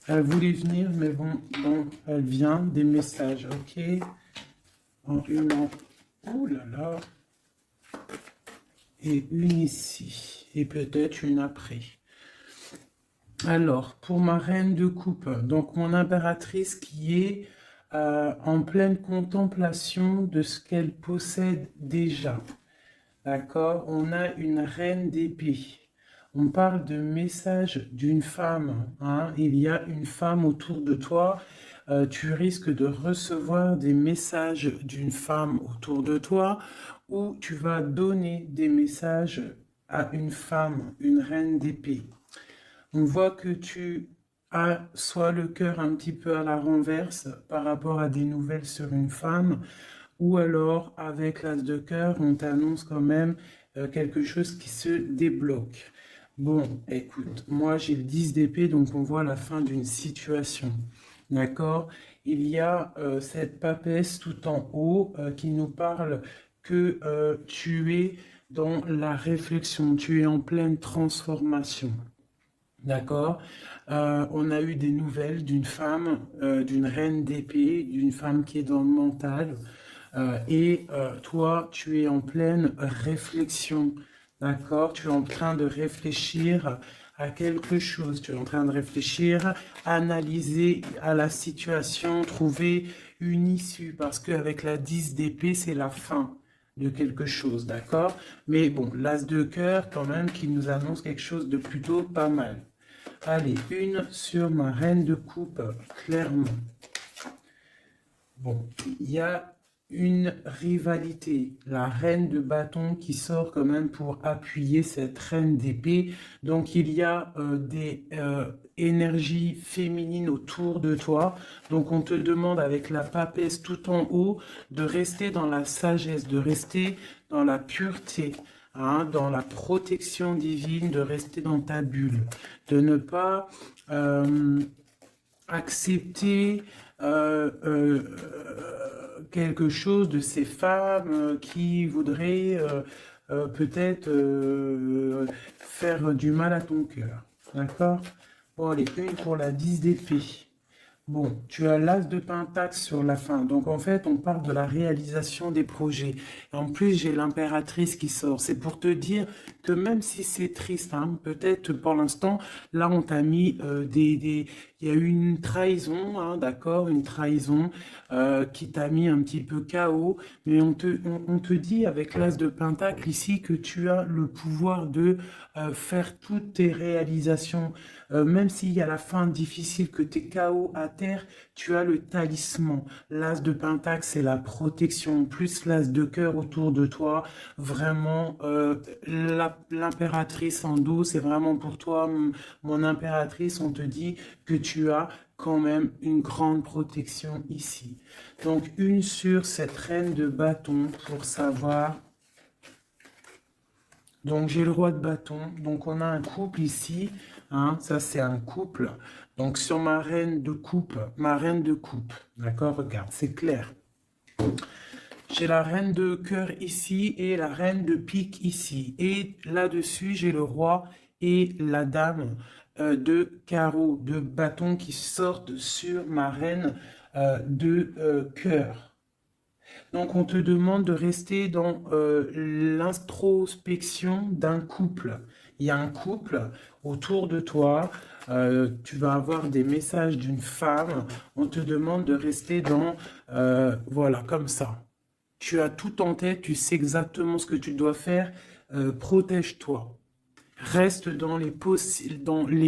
Elle voulait venir, mais bon, elle vient, des messages, ok. En une en... Ouh là là. Et une ici. Et peut-être une après. Alors, pour ma reine de coupe, donc mon impératrice qui est en pleine contemplation de ce qu'elle possède déjà. D'accord? On a une reine d'épée. On parle de message d'une femme, hein. Il y a une femme autour de toi. Tu risques de recevoir des messages d'une femme autour de toi ou tu vas donner des messages à une femme, une reine d'épée. On voit que tu as soit le cœur un petit peu à la renverse par rapport à des nouvelles sur une femme, ou alors avec l'as de cœur, on t'annonce quand même quelque chose qui se débloque. Bon, écoute, moi j'ai le 10 d'épée, donc on voit la fin d'une situation. D'accord? Il y a cette papesse tout en haut qui nous parle que tu es dans la réflexion, tu es en pleine transformation. D'accord. On a eu des nouvelles d'une femme, d'une reine d'épée, d'une femme qui est dans le mental. Toi, tu es en pleine réflexion. D'accord. Tu es en train de réfléchir à quelque chose. Tu es en train de réfléchir, analyser à la situation, trouver une issue. Parce qu'avec la 10 d'épée, c'est la fin de quelque chose, d'accord? Mais bon, l'as de cœur quand même qui nous annonce quelque chose de plutôt pas mal. Allez, une sur ma reine de coupe, clairement. Bon, il y a une rivalité, la reine de bâton qui sort quand même pour appuyer cette reine d'épée. Donc il y a des énergies féminines autour de toi. Donc on te demande avec la papesse tout en haut de rester dans la sagesse, de rester dans la pureté. Hein, dans la protection divine, de rester dans ta bulle, de ne pas accepter quelque chose de ces femmes qui voudraient peut-être faire du mal à ton cœur. D'accord? Bon, allez, une pour la 10 d'épée. Bon, tu as l'as de pentacle sur la fin. Donc, en fait, on parle de la réalisation des projets. Et en plus, j'ai l'impératrice qui sort. C'est pour te dire que même si c'est triste, hein, peut-être pour l'instant, là, on t'a mis il y a eu une trahison, hein, d'accord, une trahison qui t'a mis un petit peu KO. Mais on te dit avec l'as de pentacle ici que tu as le pouvoir de faire toutes tes réalisations. Même s'il y a la fin difficile, que tu es KO à terre, tu as le talisman. L'as de pentacle, c'est la protection, plus l'as de cœur autour de toi. Vraiment, l'impératrice en dos, c'est vraiment pour toi, mon impératrice. On te dit que tu as quand même une grande protection ici. Donc, une sur cette reine de bâton pour savoir. Donc j'ai le roi de bâton, donc on a un couple ici, hein, ça c'est un couple. Donc sur ma reine de coupe, d'accord, regarde, c'est clair. J'ai la reine de cœur ici et la reine de pique ici. Et là-dessus, j'ai le roi et la dame de carreau, de bâton qui sortent sur ma reine de cœur. Donc, on te demande de rester dans l'introspection d'un couple. Il y a un couple autour de toi. Tu vas avoir des messages d'une femme. On te demande de rester dans, voilà, comme ça. Tu as tout en tête, tu sais exactement ce que tu dois faire. Protège-toi. Reste dans les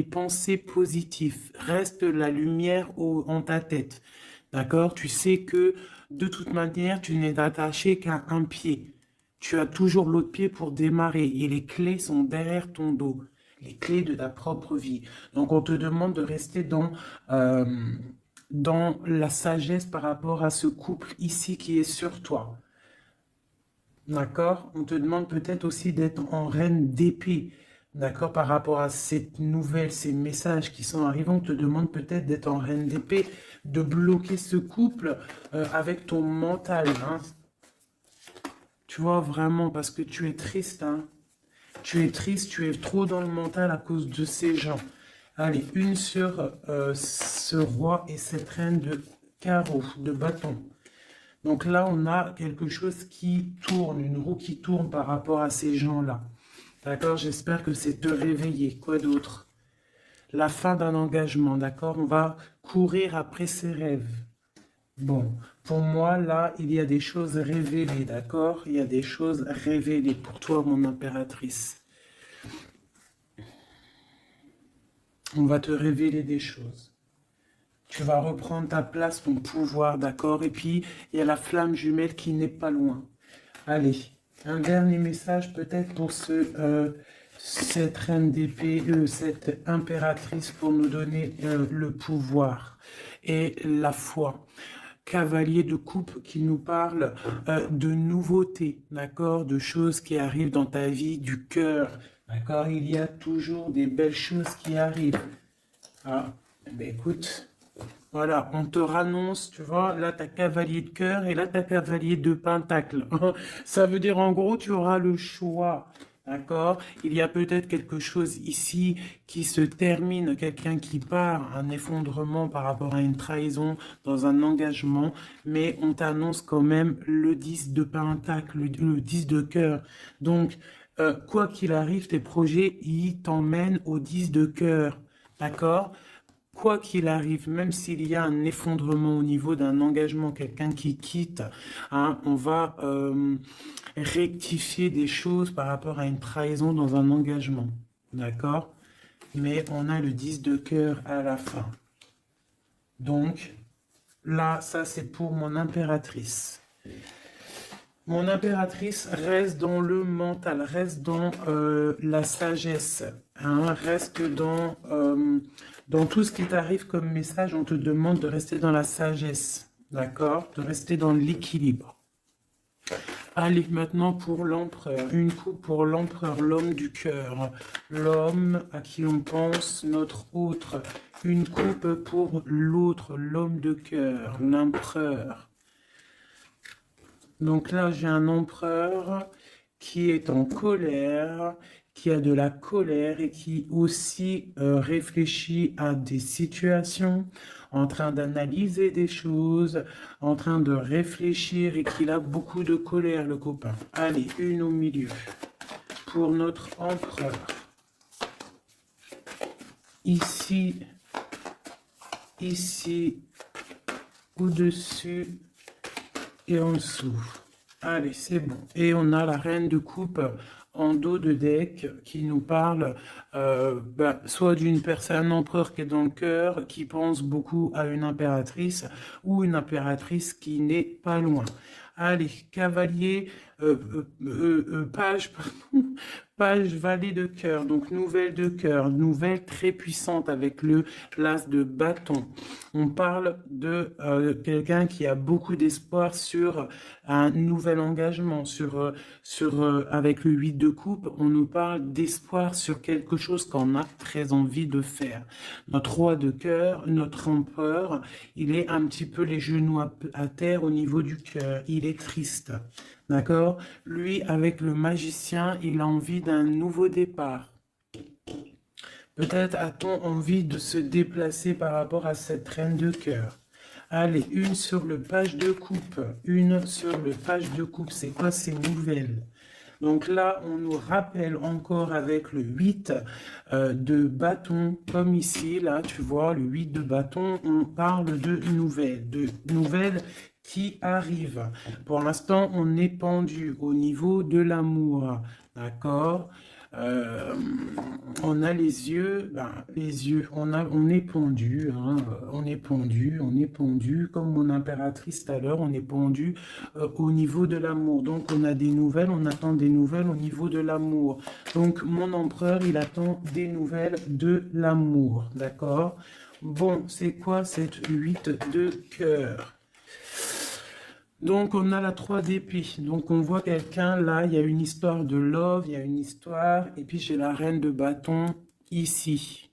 pensées positives. Reste la lumière en ta tête. D'accord? Tu sais que de toute manière, tu n'es attaché qu'à un pied. Tu as toujours l'autre pied pour démarrer et les clés sont derrière ton dos. Les clés de ta propre vie. Donc, on te demande de rester dans la sagesse par rapport à ce couple ici qui est sur toi. D'accord? On te demande peut-être aussi d'être en reine d'épée. D'accord? Par rapport à cette nouvelle, ces messages qui sont arrivés, on te demande peut-être d'être en reine d'épée, de bloquer ce couple avec ton mental. Hein? Tu vois, vraiment, parce que tu es triste. Hein? Tu es triste, tu es trop dans le mental à cause de ces gens. Allez, une sur ce roi et cette reine de carreau, de bâton. Donc là, on a quelque chose qui tourne, une roue qui tourne par rapport à ces gens-là. D'accord? J'espère que c'est te réveiller. Quoi d'autre? La fin d'un engagement, d'accord? On va courir après ses rêves. Bon, pour moi, là, il y a des choses révélées, d'accord? Il y a des choses révélées pour toi, mon impératrice. On va te révéler des choses. Tu vas reprendre ta place, ton pouvoir, d'accord? Et puis, il y a la flamme jumelle qui n'est pas loin. Allez, un dernier message peut-être pour cette reine d'épée, cette impératrice pour nous donner le pouvoir et la foi. Cavalier de coupe qui nous parle de nouveautés, d'accord, de choses qui arrivent dans ta vie, du cœur, d'accord, il y a toujours des belles choses qui arrivent. Ah, ben écoute, voilà, on te rannonce, tu vois, là tu as cavalier de cœur et là tu as cavalier de pentacle. Ça veut dire en gros, tu auras le choix. D'accord? Il y a peut-être quelque chose ici qui se termine, quelqu'un qui part, un effondrement par rapport à une trahison dans un engagement, mais on t'annonce quand même le 10 de pentacle, le 10 de cœur. Donc, quoi qu'il arrive, tes projets, ils t'emmènent au 10 de cœur. D'accord? Quoi qu'il arrive, même s'il y a un effondrement au niveau d'un engagement, quelqu'un qui quitte, hein, on va rectifier des choses par rapport à une trahison dans un engagement. D'accord? Mais on a le 10 de cœur à la fin. Donc, là, ça c'est pour mon impératrice. Mon impératrice reste dans le mental, reste dans la sagesse, hein, reste dans tout ce qui t'arrive comme message. On te demande de rester dans la sagesse, d'accord? De rester dans l'équilibre. Allez, maintenant pour l'empereur, une coupe pour l'empereur, l'homme du cœur, l'homme à qui on pense, notre autre, une coupe pour l'autre, l'homme de cœur, l'empereur. Donc là, j'ai un empereur qui est en colère, qui a de la colère et qui aussi réfléchit à des situations, en train d'analyser des choses, en train de réfléchir et qu'il a beaucoup de colère, le copain. Allez, une au milieu pour notre empereur. Ici, au-dessus et en dessous. Allez, c'est bon. Et on a la reine de coupe en dos de deck qui nous parle soit d'une personne, un empereur qui est dans le cœur, qui pense beaucoup à une impératrice, ou une impératrice qui n'est pas loin. Allez, cavalier, page, pardon, page valet de cœur, donc nouvelle de cœur, nouvelle très puissante avec le l'as de bâton. On parle de quelqu'un qui a beaucoup d'espoir sur un nouvel engagement, avec le 8 de coupe, on nous parle d'espoir sur quelque chose qu'on a très envie de faire. Notre roi de cœur, notre empereur, il est un petit peu les genoux à terre au niveau du cœur, il est triste. D'accord? Lui, avec le magicien, il a envie d'un nouveau départ. Peut-être a-t-on envie de se déplacer par rapport à cette reine de cœur. Allez, une sur le page de coupe. Une sur le page de coupe. C'est quoi ces nouvelles? Donc là, on nous rappelle encore avec le 8 de bâton, comme ici, là, tu vois, le 8 de bâton, on parle de nouvelles qui arrivent. Pour l'instant, on est pendu au niveau de l'amour, d'accord? On a les yeux, on est pendu, hein, on est pendu, comme mon impératrice tout à l'heure, on est pendu au niveau de l'amour. Donc on a des nouvelles, on attend des nouvelles au niveau de l'amour. Donc mon empereur, il attend des nouvelles de l'amour, d'accord? Bon, c'est quoi cette 8 de cœur? Donc, on a la 3 d'épée. Donc, on voit quelqu'un, là, il y a une histoire de love, il y a une histoire. Et puis, j'ai la reine de bâton ici.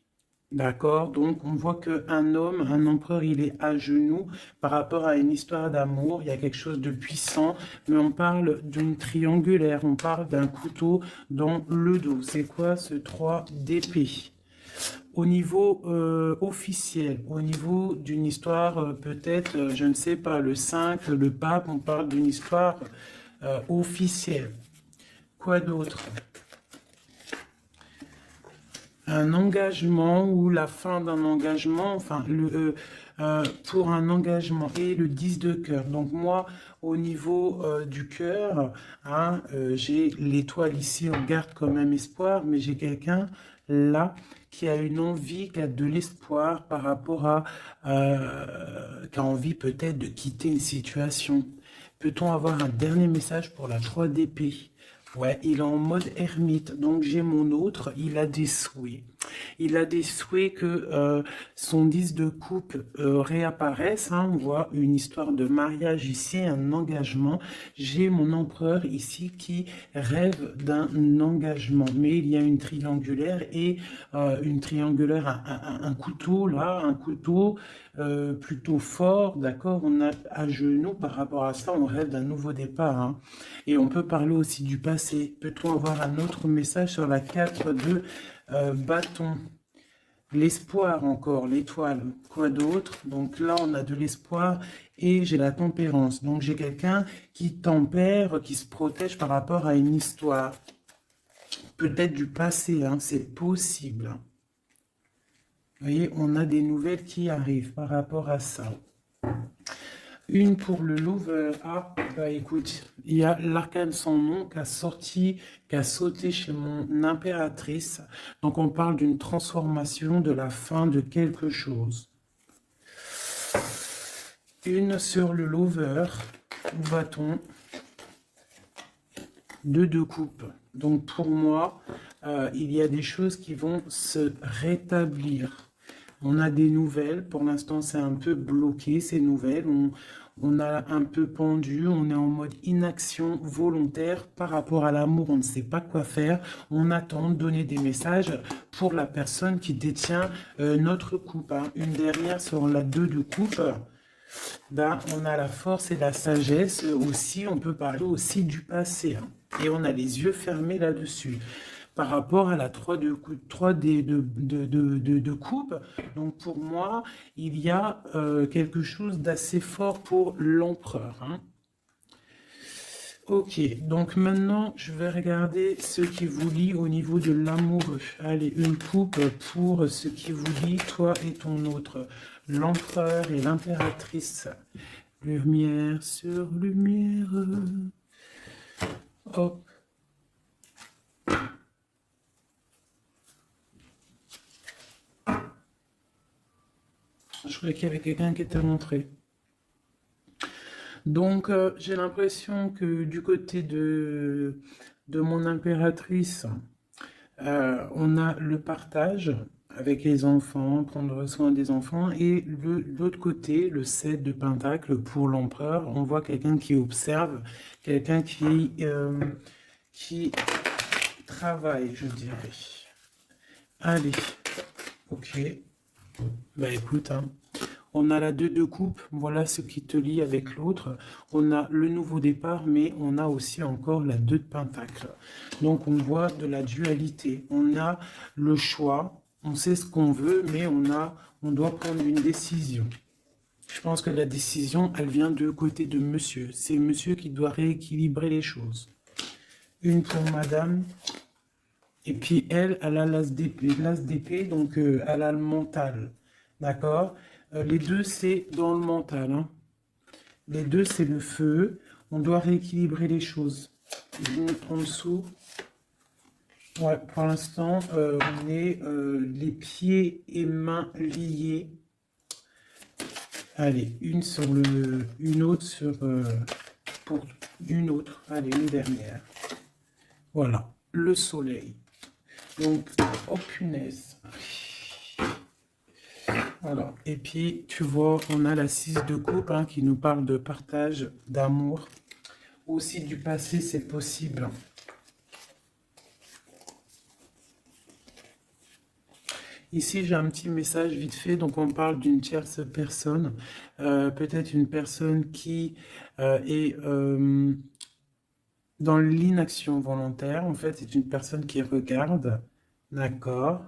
D'accord? Donc, on voit qu'un homme, un empereur, il est à genoux par rapport à une histoire d'amour. Il y a quelque chose de puissant, mais on parle d'une triangulaire. On parle d'un couteau dans le dos. C'est quoi ce 3 d'épée? au niveau officiel, au niveau d'une histoire, peut-être, je ne sais pas, le 5, le pape, on parle d'une histoire officielle. Quoi d'autre? Un engagement ou la fin d'un engagement, enfin, pour un engagement et le 10 de cœur. Donc moi, au niveau du cœur, hein, j'ai l'étoile ici, on garde quand même espoir, mais j'ai quelqu'un là qui a une envie, qui a de l'espoir par rapport à, qui a envie peut-être de quitter une situation. Peut-on avoir un dernier message pour la 3 d'épée? Ouais, il est en mode ermite, donc j'ai mon autre, il a des souhaits. Il a des souhaits que son 10 de coupe réapparaisse, hein. On voit une histoire de mariage ici, un engagement. J'ai mon empereur ici qui rêve d'un engagement, mais il y a une triangulaire et une triangulaire, un couteau là, un couteau plutôt fort, d'accord? On a à genoux par rapport à ça, on rêve d'un nouveau départ, hein. Et on peut parler aussi du passé. Peut-on avoir un autre message sur la 4 de bâton? L'espoir encore, l'étoile. Quoi d'autre? Donc là, on a de l'espoir et j'ai la tempérance. Donc j'ai quelqu'un qui tempère, qui se protège par rapport à une histoire. Peut-être du passé, hein, c'est possible. Vous voyez, on a des nouvelles qui arrivent par rapport à ça. Une pour le lover. Ah, bah écoute, il y a l'arcane sans nom qui a sorti, qui a sauté chez mon impératrice. Donc on parle d'une transformation, de la fin de quelque chose. Une sur le lover. Où va-t-on? Deux de coupe. Donc pour moi, il y a des choses qui vont se rétablir. On a des nouvelles. Pour l'instant, c'est un peu bloqué, ces nouvelles. On a un peu pendu. On est en mode inaction volontaire par rapport à l'amour. On ne sait pas quoi faire. On attend de donner des messages pour la personne qui détient notre coupe, hein. Une dernière sur la 2 de coupe. Ben, on a la force et la sagesse aussi. On peut parler aussi du passé, hein. Et on a les yeux fermés là-dessus. Par rapport à la 3 de coupe. Donc pour moi, il y a quelque chose d'assez fort pour l'empereur, hein. Ok, donc maintenant, je vais regarder ce qui vous lie au niveau de l'amoureux. Allez, une coupe pour ce qui vous lie, toi et ton autre. L'empereur et l'impératrice. Lumière sur lumière. Hop. Je croyais qu'il y avait quelqu'un qui était rentré. Donc, j'ai l'impression que du côté de mon impératrice, on a le partage avec les enfants, prendre soin des enfants, et l'autre côté, le 7 de Pentacle pour l'empereur, on voit quelqu'un qui observe, quelqu'un qui travaille, je dirais. Allez, ok. Bah écoute, hein. On a la 2 de coupe, voilà ce qui te lie avec l'autre. On a le nouveau départ, mais on a aussi encore la 2 de pentacle. Donc on voit de la dualité. On a le choix, on sait ce qu'on veut, mais on doit prendre une décision. Je pense que la décision, elle vient de côté de monsieur. C'est monsieur qui doit rééquilibrer les choses. Une pour madame. Et puis elle a l'as d'épée, donc elle a le mental. D'accord? Les deux, c'est dans le mental, hein. Les deux, c'est le feu. On doit rééquilibrer les choses. En dessous, ouais, pour l'instant, on est les pieds et mains liés. Allez, une autre sur pour une autre. Allez, une dernière. Voilà, le soleil. Donc, oh punaise. Voilà. Et puis, tu vois, on a la 6 de coupe, hein, qui nous parle de partage, d'amour. Aussi du passé, c'est possible. Ici, j'ai un petit message vite fait. Donc, on parle d'une tierce personne. Peut-être une personne qui est dans l'inaction volontaire. En fait, c'est une personne qui regarde. D'accord.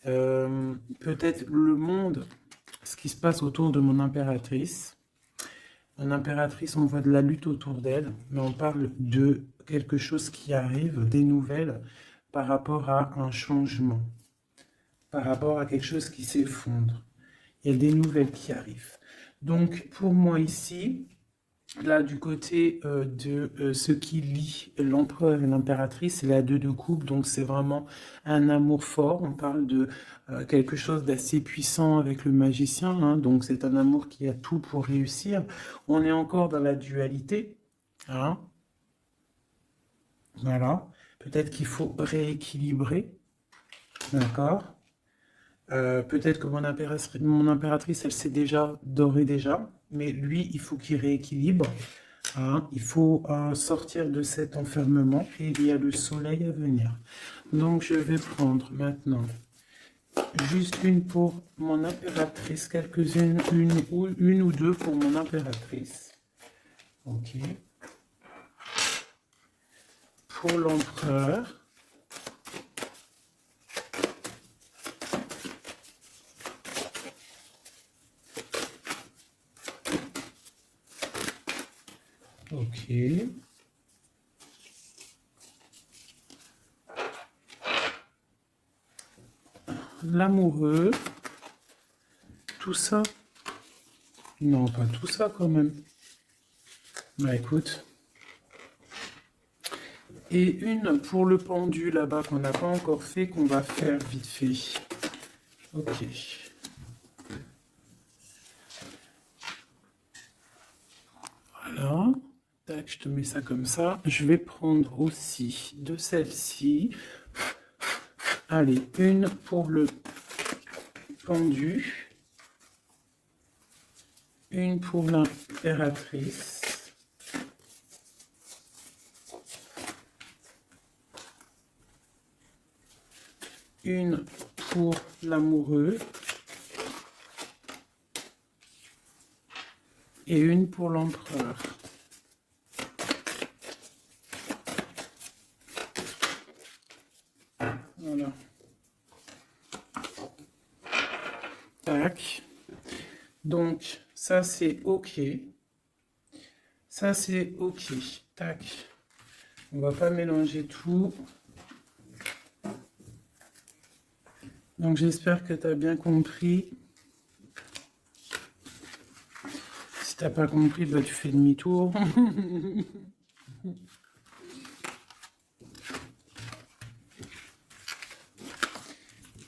peut-être le monde, ce qui se passe autour de mon impératrice. Mon impératrice, on voit de la lutte autour d'elle, mais on parle de quelque chose qui arrive, des nouvelles, par rapport à un changement, par rapport à quelque chose qui s'effondre. Il y a des nouvelles qui arrivent. Donc, pour moi ici, là, du côté de ce qui lie l'empereur et l'impératrice, c'est la deux de coupe, donc c'est vraiment un amour fort. On parle de quelque chose d'assez puissant avec le magicien, hein, donc c'est un amour qui a tout pour réussir. On est encore dans la dualité, hein, voilà. Peut-être qu'il faut rééquilibrer, d'accord? Peut-être que mon impératrice, elle sait déjà, dorer déjà, mais lui, il faut qu'il rééquilibre. Hein, il faut sortir de cet enfermement et il y a le soleil à venir. Donc je vais prendre maintenant juste une pour mon impératrice, quelques-unes, une ou deux pour mon impératrice. Ok. Pour l'empereur. Ok. L'amoureux. Tout ça. Non, pas tout ça quand même. Bah écoute. Et une pour le pendu là-bas qu'on n'a pas encore fait, qu'on va faire vite fait. Ok. Voilà. Tac, je te mets ça comme ça. Je vais prendre aussi de celle-ci. Allez, une pour le pendu. Une pour l'impératrice. Une pour l'amoureux. Et une pour l'empereur. Voilà. Tac. Donc, ça c'est OK. Ça c'est OK. Tac. On va pas mélanger tout. Donc, j'espère que tu as bien compris. Si tu n'as pas compris, bah, tu fais demi-tour.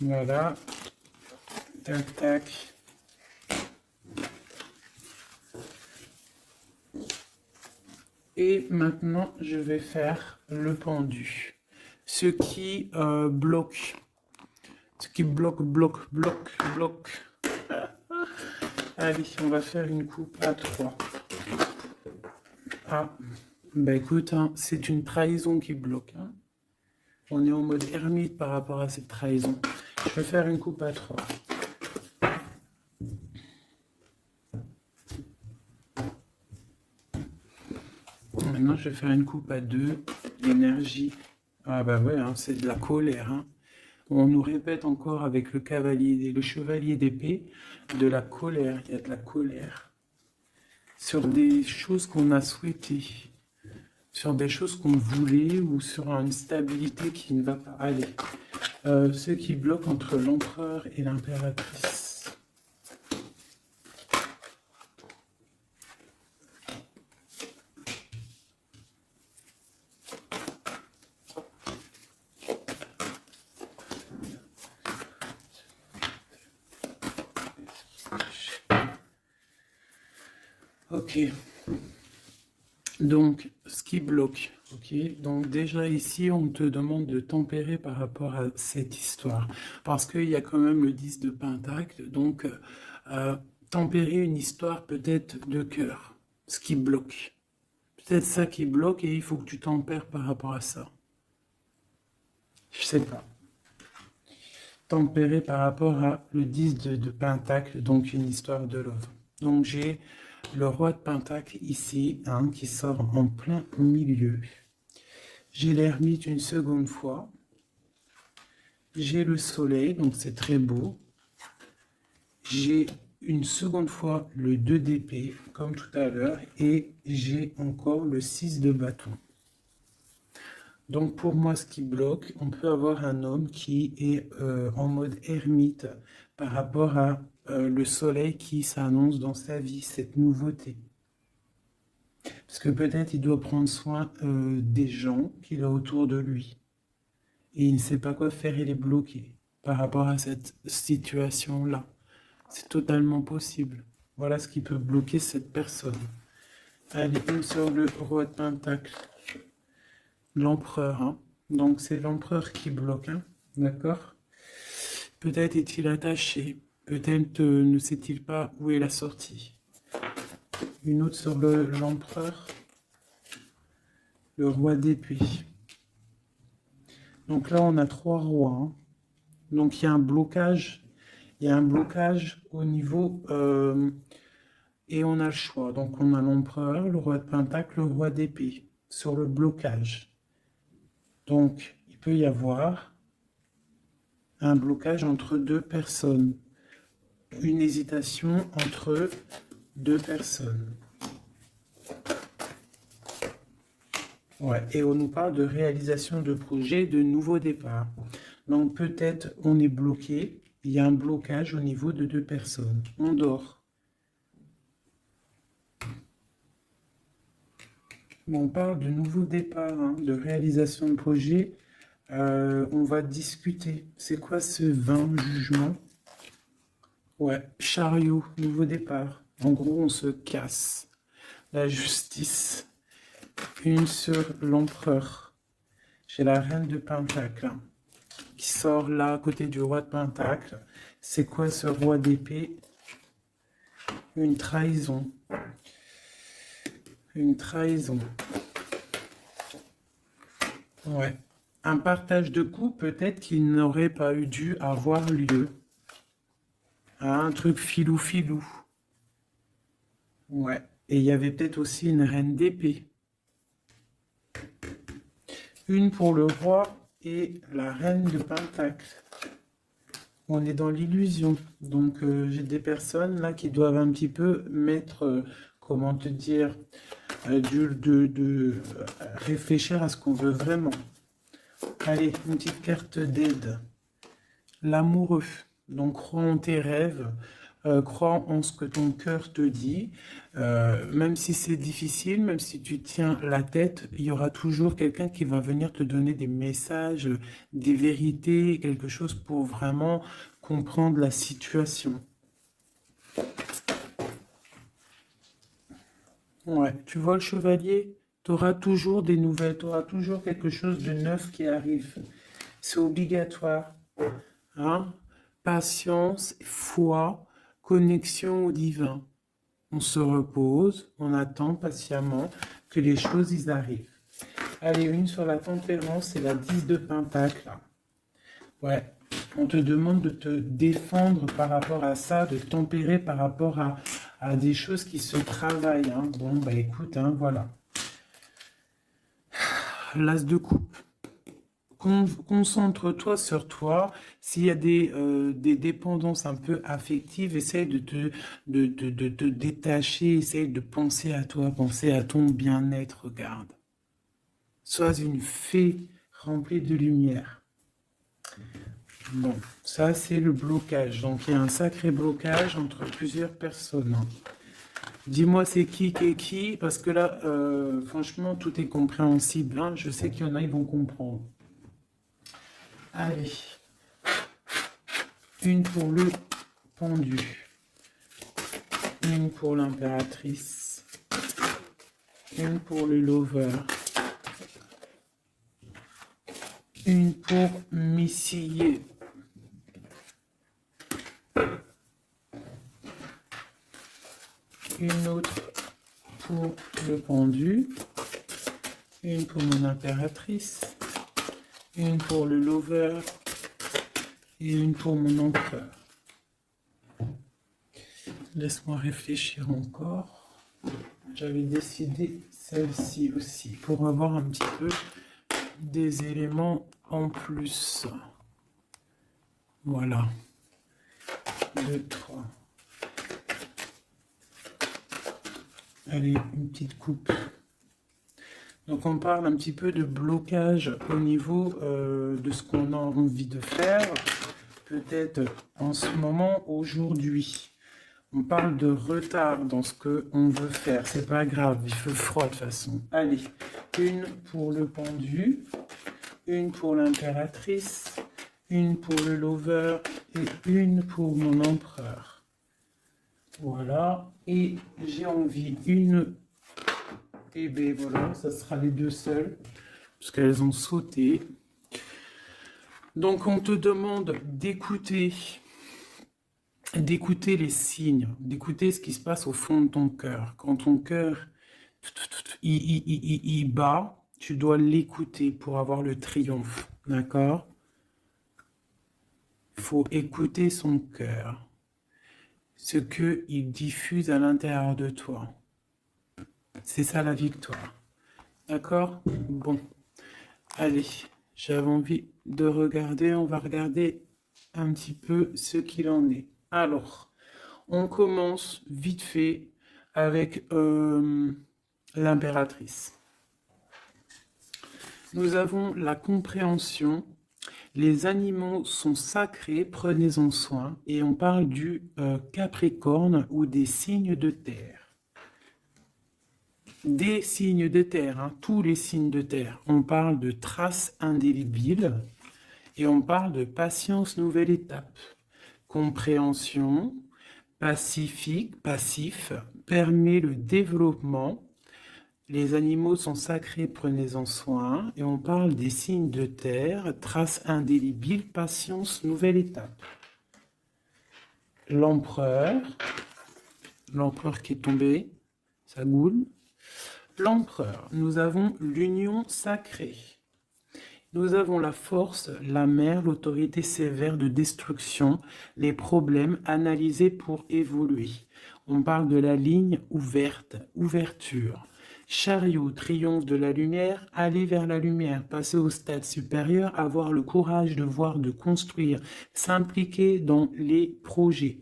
Voilà. Tac, tac. Et maintenant, je vais faire le pendu. Ce qui bloque. Ce qui bloque. Allez, on va faire une coupe à 3. Ah, bah écoute, hein, c'est une trahison qui bloque. Hein. On est en mode ermite par rapport à cette trahison. Je vais faire une coupe à 3. Maintenant, je vais faire une coupe à 2. L'énergie. Ah bah ouais, hein, c'est de la colère. Hein. On nous répète encore avec le chevalier d'épée, de la colère. Il y a de la colère. Sur des choses qu'on a souhaitées. Sur des choses qu'on voulait ou sur une stabilité qui ne va pas aller. Ce qui bloque entre l'empereur et l'impératrice. Ok. Donc, ce qui bloque. Ok. Donc déjà ici, on te demande de tempérer par rapport à cette histoire. Parce qu'il y a quand même le 10 de Pentacle. Donc, tempérer une histoire peut-être de cœur. Ce qui bloque. Peut-être ça qui bloque et il faut que tu tempères par rapport à ça. Je sais pas. Tempérer par rapport à le 10 de Pentacle, donc une histoire de love. Donc j'ai le roi de Pentacle ici, hein, qui sort en plein milieu. J'ai l'ermite une seconde fois. j'ai le soleil, donc c'est très beau. J'ai une seconde fois le 2 d'épée, comme tout à l'heure, et j'ai encore le 6 de bâton. Donc pour moi, ce qui bloque, on peut avoir un homme qui est en mode ermite par rapport à le soleil qui s'annonce dans sa vie, cette nouveauté. Parce que peut-être il doit prendre soin des gens qu'il a autour de lui. Et il ne sait pas quoi faire, il est bloqué par rapport à cette situation-là. C'est totalement possible. Voilà ce qui peut bloquer cette personne. Allez, une sur le roi de Pentacle. L'empereur, hein. Donc c'est l'empereur qui bloque, hein. D'accord? Peut-être est-il attaché. Peut-être ne sait-il pas où est la sortie. Une autre sur l'empereur. Le roi d'épée. Donc là, on a 3 rois, hein. Donc il y a un blocage. Il y a un blocage au niveau... et on a le choix. Donc on a l'empereur, le roi de Pentacle, le roi d'épée. Sur le blocage. Donc, il peut y avoir un blocage entre 2 personnes. Une hésitation entre 2 personnes. Ouais, et on nous parle de réalisation de projets, de nouveaux départs. Donc peut-être on est bloqué, il y a un blocage au niveau de 2 personnes. On dort. On parle de nouveaux départs, hein, de réalisation de projets. On va discuter. C'est quoi ce 20 jugement? Ouais, chariot, nouveau départ. En gros, on se casse. La justice. Une sur l'empereur. J'ai la reine de Pentacle hein, qui sort là à côté du roi de Pentacle. C'est quoi ce roi d'épée? Une trahison. Une trahison. Ouais. Un partage de coups, peut-être qu'il n'aurait pas eu dû avoir lieu. Un truc filou-filou. Ouais. Et il y avait peut-être aussi une reine d'épée. Une pour le roi et la reine de Pentacle. On est dans l'illusion. Donc j'ai des personnes là qui doivent un petit peu mettre, comment te dire, réfléchir à ce qu'on veut vraiment. Allez, une petite carte d'aide. L'amoureux. Donc crois en tes rêves. Crois en ce que ton cœur te dit. Même si c'est difficile, même si tu tiens la tête, il y aura toujours quelqu'un qui va venir te donner des messages, des vérités, quelque chose pour vraiment comprendre la situation. Ouais, tu vois le chevalier, tu auras toujours des nouvelles, tu auras toujours quelque chose de neuf qui arrive. C'est obligatoire. Hein? Patience, foi, connexion au divin. On se repose, on attend patiemment que les choses y arrivent. Allez, une sur la tempérance, c'est la 10 de Pentacle. Ouais, on te demande de te défendre par rapport à ça, de tempérer par rapport à des choses qui se travaillent. Hein. Bon, bah écoute, hein, voilà. L'as de coupe. Concentre-toi sur toi. S'il y a des dépendances un peu affectives, essaye de te détacher, essaye de penser à toi, penser à ton bien-être, regarde. Sois une fée remplie de lumière. Bon, ça c'est le blocage. Donc il y a un sacré blocage entre plusieurs personnes. Dis-moi c'est qui, parce que là, franchement, tout est compréhensible. Hein. Je sais qu'il y en a, ils vont comprendre. Allez, une pour le pendu, une pour l'impératrice, une pour le lover, une pour Messier, une autre pour le pendu, une pour mon impératrice, une pour le lover et une pour mon empereur. Laisse-moi réfléchir encore. J'avais décidé celle-ci aussi pour avoir un petit peu des éléments en plus. Voilà. 2, 3. Allez, une petite coupe. Donc on parle un petit peu de blocage au niveau de ce qu'on a envie de faire, peut-être en ce moment, aujourd'hui. On parle de retard dans ce qu'on veut faire, c'est pas grave, il fait froid de toute façon. Allez, une pour le pendu, une pour l'impératrice, une pour le lover et une pour mon empereur. Voilà, et j'ai envie une... Et bien voilà, ça sera les deux seules, parce qu'elles ont sauté. Donc on te demande d'écouter les signes, d'écouter ce qui se passe au fond de ton cœur. Quand ton cœur il bat, tu dois l'écouter pour avoir le triomphe, d'accord? Il faut écouter son cœur, ce qu'il diffuse à l'intérieur de toi. C'est ça la victoire. D'accord? Bon. Allez, j'avais envie de regarder. On va regarder un petit peu ce qu'il en est. Alors, on commence vite fait avec l'impératrice. Nous avons la compréhension. Les animaux sont sacrés, prenez-en soin. Et on parle du Capricorne ou des signes de terre. Des signes de terre, hein, tous les signes de terre. On parle de traces indélébiles et on parle de patience, nouvelle étape. Compréhension, passif, permet le développement. Les animaux sont sacrés, prenez-en soin. Et on parle des signes de terre, traces indélébiles, patience, nouvelle étape. L'empereur qui est tombé, ça goule. L'empereur, nous avons l'union sacrée. Nous avons la force, la mer, l'autorité sévère de destruction, les problèmes analysés pour évoluer. On parle de la ligne ouverte, ouverture. Chariot, triomphe de la lumière, aller vers la lumière, passer au stade supérieur, avoir le courage de voir, de construire, s'impliquer dans les projets.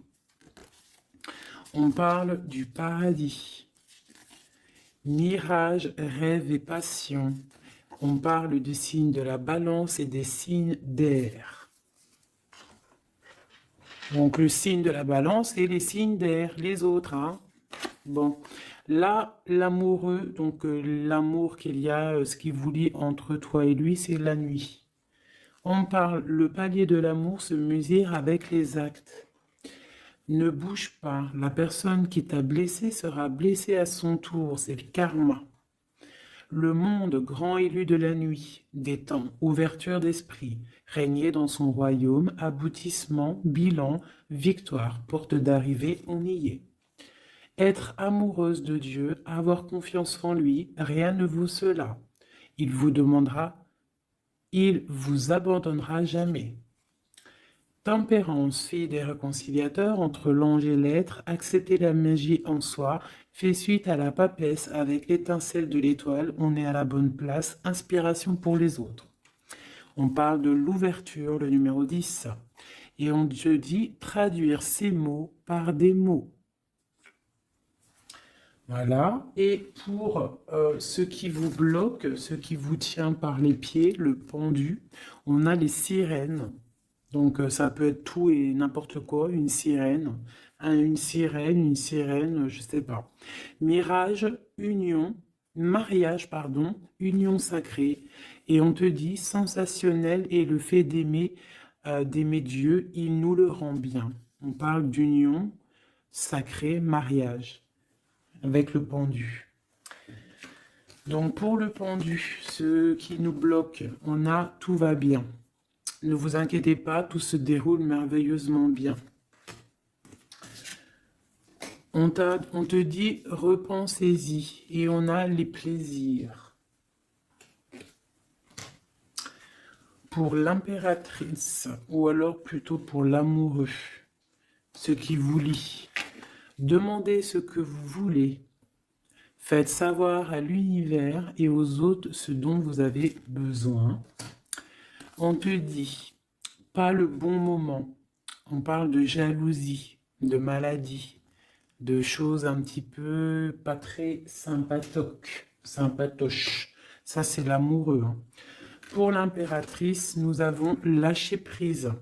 On parle du paradis. Mirage, rêve et passion. On parle des signes de la balance et des signes d'air. Donc le signe de la balance et les signes d'air, les autres. Hein. Bon, là, l'amoureux, donc l'amour qu'il y a, ce qui vous lie entre toi et lui, c'est la nuit. On parle, le palier de l'amour se mesure avec les actes. Ne bouge pas. La personne qui t'a blessé sera blessée à son tour. C'est le karma. Le monde grand élu de la nuit, des temps, ouverture d'esprit, régner dans son royaume, aboutissement, bilan, victoire, porte d'arrivée, on y est. Être amoureuse de Dieu, avoir confiance en lui, rien ne vaut cela. Il vous abandonnera jamais. Tempérance, fille des réconciliateurs entre l'ange et l'être, accepter la magie en soi, fait suite à la papesse avec l'étincelle de l'étoile, on est à la bonne place, inspiration pour les autres. On parle de l'ouverture, le numéro 10, et on te dit traduire ces mots par des mots. Voilà, et pour ce qui vous bloque, ce qui vous tient par les pieds, le pendu, on a les sirènes. Donc ça peut être tout et n'importe quoi, une sirène, je sais pas. Mariage, union sacrée. Et on te dit sensationnel et le fait d'aimer Dieu, il nous le rend bien. On parle d'union sacrée, mariage, avec le pendu. Donc pour le pendu, ce qui nous bloque, on a tout va bien. Ne vous inquiétez pas, tout se déroule merveilleusement bien. On te dit repensez-y et on a les plaisirs. Pour l'impératrice, ou alors plutôt pour l'amoureux, ce qui vous lie. Demandez ce que vous voulez. Faites savoir à l'univers et aux autres ce dont vous avez besoin. On te dit pas le bon moment. On parle de jalousie, de maladie, de choses un petit peu pas très sympatoches. Ça, c'est l'amoureux, hein. Pour l'impératrice, nous avons lâché prise.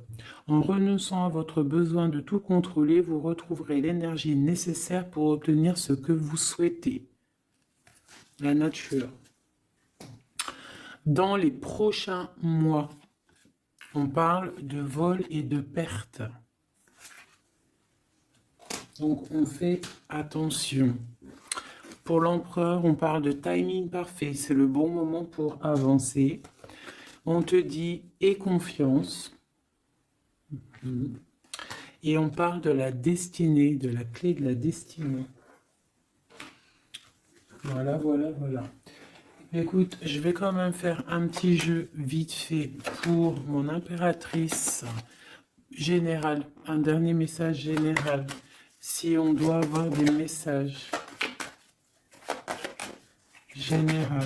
En renonçant à votre besoin de tout contrôler, vous retrouverez l'énergie nécessaire pour obtenir ce que vous souhaitez. La nature. Dans les prochains mois, on parle de vol et de perte. Donc, on fait attention. Pour l'empereur, on parle de timing parfait. C'est le bon moment pour avancer. On te dit « aie confiance ». Et on parle de la destinée, de la clé de la destinée. Voilà, voilà, voilà. Écoute, je vais quand même faire un petit jeu vite fait pour mon impératrice générale. Un dernier message général. Si on doit avoir des messages généraux.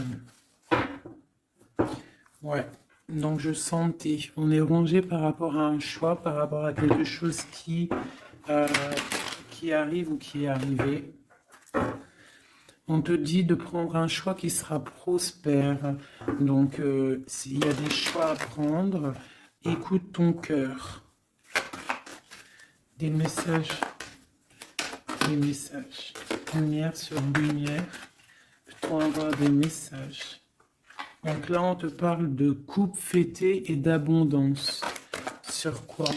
Ouais. Donc je sentais, on est rongé par rapport à un choix, par rapport à quelque chose qui arrive ou qui est arrivé. On te dit de prendre un choix qui sera prospère. Donc s'il y a des choix à prendre, écoute ton cœur. Des messages. Lumière sur lumière. Peut-on avoir des messages? Donc là, on te parle de couple fêté et d'abondance. Sur quoi?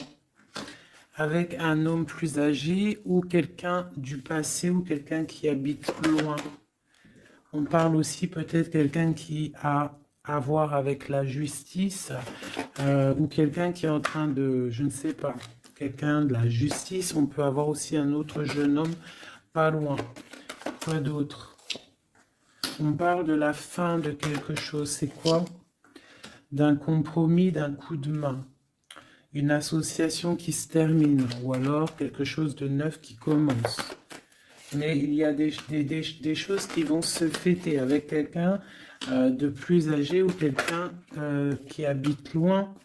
Avec un homme plus âgé ou quelqu'un du passé ou quelqu'un qui habite loin. On parle aussi peut-être quelqu'un qui a à voir avec la justice ou quelqu'un qui est en train de, je ne sais pas, quelqu'un de la justice. On peut avoir aussi un autre jeune homme pas loin. Quoi d'autre? On parle de la fin de quelque chose. C'est quoi? D'un compromis, d'un coup de main. Une association qui se termine. Ou alors quelque chose de neuf qui commence. Mais il y a des choses qui vont se fêter avec quelqu'un de plus âgé ou quelqu'un qui habite loin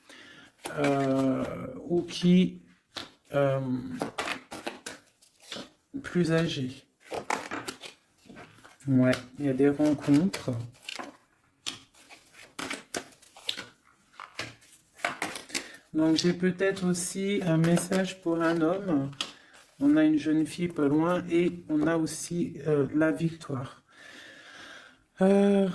ou qui plus âgé. Ouais, il y a des rencontres. Donc j'ai peut-être aussi un message pour un homme. On a une jeune fille pas loin et on a aussi la victoire. Il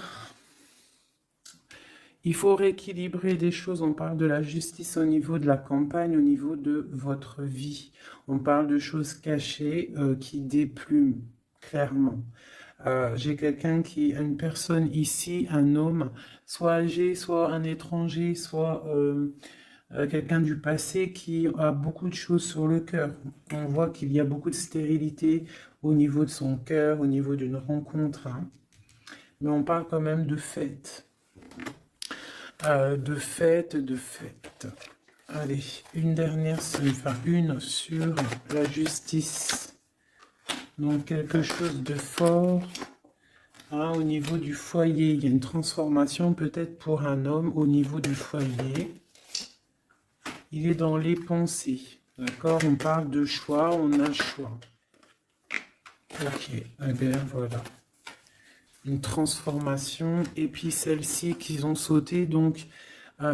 faut rééquilibrer des choses. On parle de la justice au niveau de la campagne, au niveau de votre vie. On parle de choses cachées qui déplument clairement. J'ai quelqu'un une personne ici, un homme, soit âgé, soit un étranger, soit quelqu'un du passé qui a beaucoup de choses sur le cœur. On voit qu'il y a beaucoup de stérilité au niveau de son cœur, au niveau d'une rencontre. Hein. Mais on parle quand même de fête. De fête. Allez, une dernière, enfin une sur la justice. Donc quelque chose de fort au niveau du foyer. Il y a une transformation peut-être pour un homme au niveau du foyer. Il est dans les pensées. D'accord? On parle de choix, on a choix. Ok, eh bien voilà. Une transformation. Et puis celle-ci qu'ils ont sauté. Donc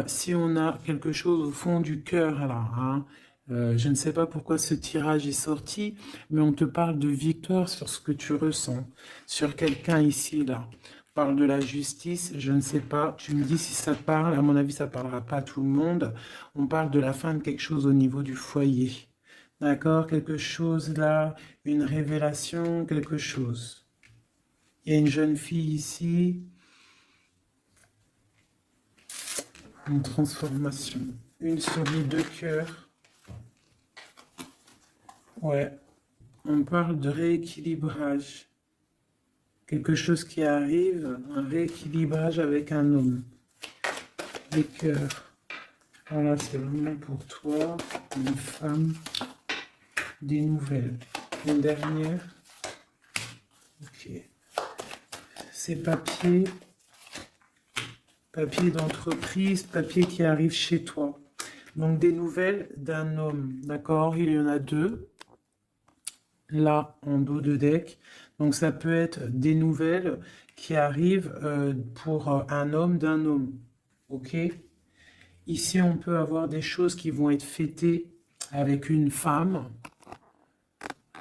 si on a quelque chose au fond du cœur là, hein, je ne sais pas pourquoi ce tirage est sorti, mais on te parle de victoire sur ce que tu ressens, sur quelqu'un ici, là. On parle de la justice, je ne sais pas, tu me dis si ça parle, à mon avis ça ne parlera pas à tout le monde. On parle de la fin de quelque chose au niveau du foyer. D'accord? Quelque chose là, une révélation, quelque chose. Il y a une jeune fille ici. Une transformation. Une sur les deux cœurs. Ouais. On parle de rééquilibrage. Quelque chose qui arrive, un rééquilibrage avec un homme. Les cœurs. Voilà, c'est vraiment pour toi, une femme, des nouvelles. Une dernière. Ok. Ces papiers. Papier d'entreprise, papier qui arrive chez toi. Donc, des nouvelles d'un homme, d'accord? Il y en a deux, là, en dos de deck. Donc, ça peut être des nouvelles qui arrivent pour un homme d'un homme, ok? Ici, on peut avoir des choses qui vont être fêtées avec une femme,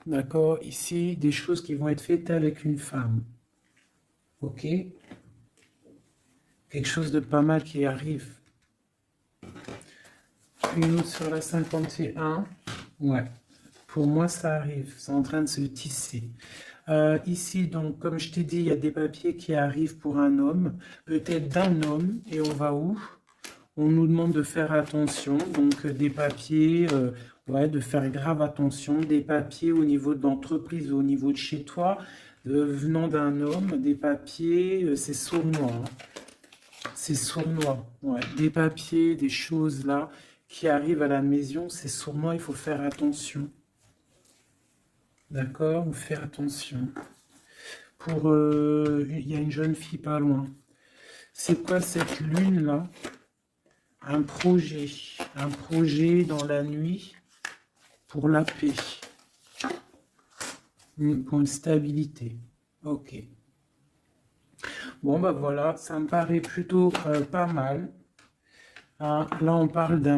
d'accord? Ici, des choses qui vont être fêtées avec une femme, ok? Quelque chose de pas mal qui arrive. Une autre sur la 51. Ouais. Pour moi, ça arrive. C'est en train de se tisser. Ici, donc, comme je t'ai dit, il y a des papiers qui arrivent pour un homme. Peut-être d'un homme. Et on va où? On nous demande de faire attention. Donc, des papiers, ouais, de faire grave attention. Des papiers au niveau de l'entreprise, au niveau de chez toi, venant d'un homme. Des papiers, c'est sournois, hein. C'est sournois, ouais. Des papiers, des choses là qui arrivent à la maison, c'est sournois, il faut faire attention. D'accord? Faut faire attention. Il y a une jeune fille pas loin. C'est quoi cette lune là? Un projet dans la nuit pour la paix, pour une stabilité. Ok. Bon bah voilà, ça me paraît plutôt pas mal, hein. Là on parle d'un